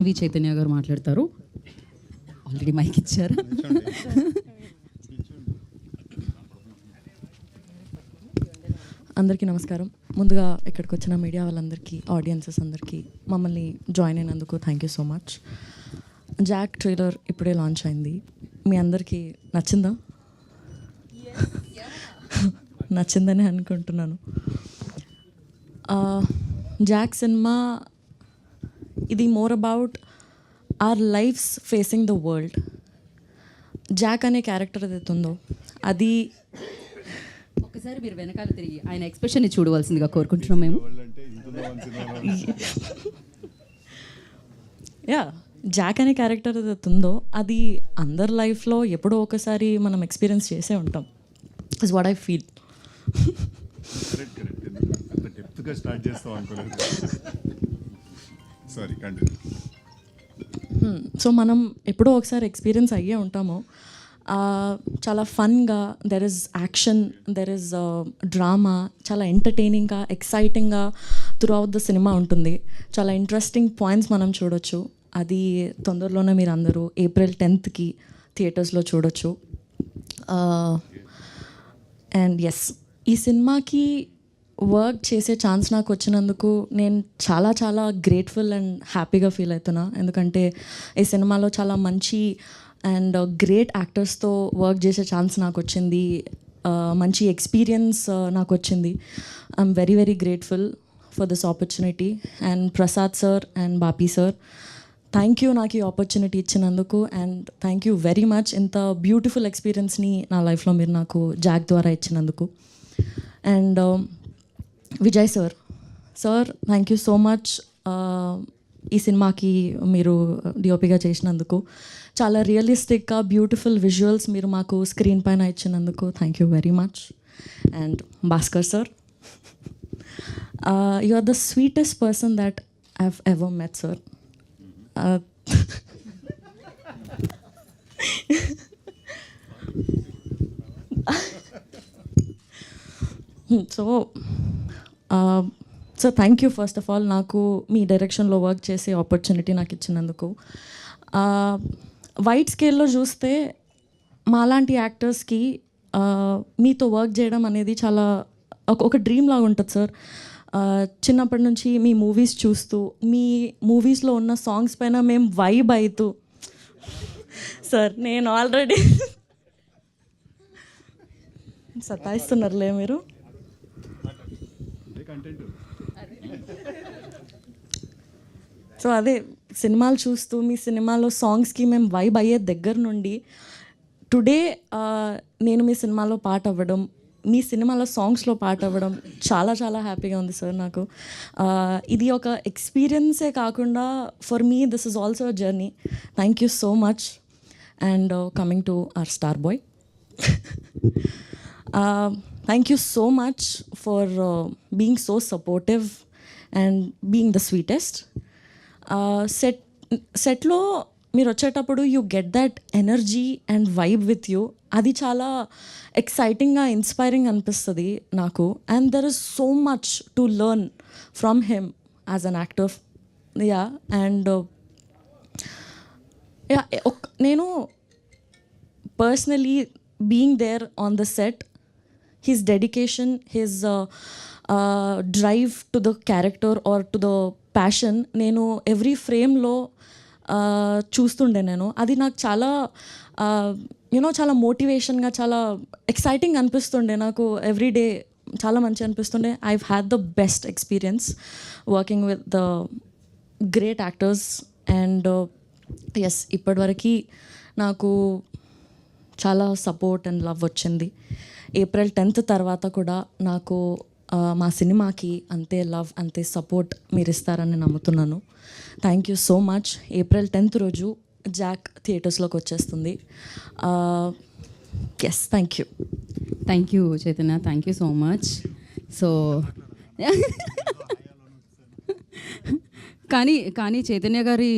వి చైతన్య గారు మాట్లాడతారు. Already mic ఇచ్చారు. అందరికీ నమస్కారం. ముందుగా ఇక్కడికి వచ్చిన మీడియా వాళ్ళందరికీ, ఆడియన్సెస్ అందరికీ మమ్మల్ని జాయిన్ అయినందుకు thank you so much. Jack trailer ఇప్పుడే లాంచ్ అయింది. మీ అందరికీ నచ్చిందా? నచ్చిందని అనుకుంటున్నాను. జాక్ సినిమా ఇది more about our lives facing the world. Jack అనే క్యారెక్టర్ ఏదైతే ఉందో అది ఒకసారి మీరు వెనకాల తిరిగి ఆయన ఎక్స్ప్రెషన్ని చూడవలసిందిగా కోరుకుంటున్నాం మేము. యా, జాక్ అనే క్యారెక్టర్ ఏదైతే ఉందో అది అందరి లైఫ్లో ఎప్పుడో ఒకసారి మనం ఎక్స్పీరియన్స్ చేసే ఉంటాం. Is what I feel. So మనం ఎప్పుడో ఒకసారి ఎక్స్పీరియన్స్ అయ్యే ఉంటాము. చాలా ఫన్గా, there is action, there is drama, చాలా ఎంటర్టైనింగ్గా, ఎక్సైటింగ్గా త్రూ అవుట్ ద సినిమా ఉంటుంది. చాలా ఇంట్రెస్టింగ్ పాయింట్స్ మనం చూడొచ్చు. అది తొందరలోనే మీరు అందరూ April 10th థియేటర్స్లో చూడొచ్చు. అండ్ ఎస్, ఈ సినిమాకి వర్క్ చేసే ఛాన్స్ నాకు వచ్చినందుకు నేను చాలా చాలా గ్రేట్ఫుల్ అండ్ హ్యాపీగా ఫీల్ అవుతున్నా. ఎందుకంటే ఈ సినిమాలో చాలా మంచి అండ్ గ్రేట్ యాక్టర్స్తో వర్క్ చేసే ఛాన్స్ నాకు వచ్చింది. మంచి ఎక్స్పీరియన్స్ నాకు వచ్చింది. I'm very very grateful for this opportunity. And Prasad sir and Bapi sir, thank you నాకు ఈ ఆపర్చునిటీ ఇచ్చినందుకు. And thank you very much ఇంత బ్యూటిఫుల్ ఎక్స్పీరియన్స్ని నా లైఫ్లో మీరు నాకు జాక్ ద్వారా ఇచ్చినందుకు. And Vijay sir, thank you so much ఈ సినిమాకి మీరు డిఓపిగా చేసినందుకు. చాలా రియలిస్టిక్గా బ్యూటిఫుల్ విజువల్స్ మీరు మాకు స్క్రీన్ పైన ఇచ్చినందుకు thank you very much. And Bhaskar sir, you are the sweetest person that I have ever met sir. So thank you first of all నాకు మీ డైరెక్షన్లో వర్క్ చేసే ఆపర్చునిటీ నాకు ఇచ్చినందుకు. వైడ్ స్కేల్లో చూస్తే మాలాంటి యాక్టర్స్కి మీతో వర్క్ చేయడం అనేది చాలా ఒక డ్రీమ్ లాగా ఉంటుంది సార్. చిన్నప్పటి నుంచి మీ మూవీస్ చూస్తూ, మీ మూవీస్లో ఉన్న సాంగ్స్ పైన మేము వైబ్ అవుతూ, సార్ నేను ఆల్రెడీ సతాయిస్తున్నారులే మీరు. సో అదే సినిమాలు చూస్తూ మీ సినిమాలో సాంగ్స్కి మేము వైబ్ అయ్యే దగ్గర నుండి టుడే నేను మీ సినిమాలో పాట అవ్వడం, మీ సినిమాలో సాంగ్స్లో పాట అవ్వడం చాలా చాలా హ్యాపీగా ఉంది సార్ నాకు. ఇది ఒక ఎక్స్పీరియన్సే కాకుండా for me this is also a journey. Thank you so much. And coming to our star boy, thank you so much for being so supportive and being the sweetest. సెట్లో మీరు వచ్చేటప్పుడు you get that energy and vibe with you. అది చాలా ఎక్సైటింగ్గా, inspiring అనిపిస్తుంది నాకు. And there is so much to learn from him as an actor. Yeah, and yeah, నేను personally being there on the set, his dedication, his drive to the character or to the passion, నేను every ఫ్రేమ్లో చూస్తుండే. నేను అది నాకు చాలా చాలా మోటివేషన్గా, చాలా ఎక్సైటింగ్ అనిపిస్తుండే నాకు. ఎవ్రీ డే చాలా మంచి అనిపిస్తుండే. I had the best experience working with the great actors. And yes, ఇప్పటివరకు నాకు చాలా సపోర్ట్ అండ్ లవ్ వచ్చింది. April 10th తర్వాత కూడా నాకు మా సినిమాకి అంతే లవ్, అంతే సపోర్ట్ మీరు ఇస్తారని నమ్ముతున్నాను. Thank you so much. April 10th రోజు జాక్ థియేటర్స్లోకి వచ్చేస్తుంది. Yes, thank you. Thank you Chaitanya, thank you so much. So కానీ చైతన్య గారి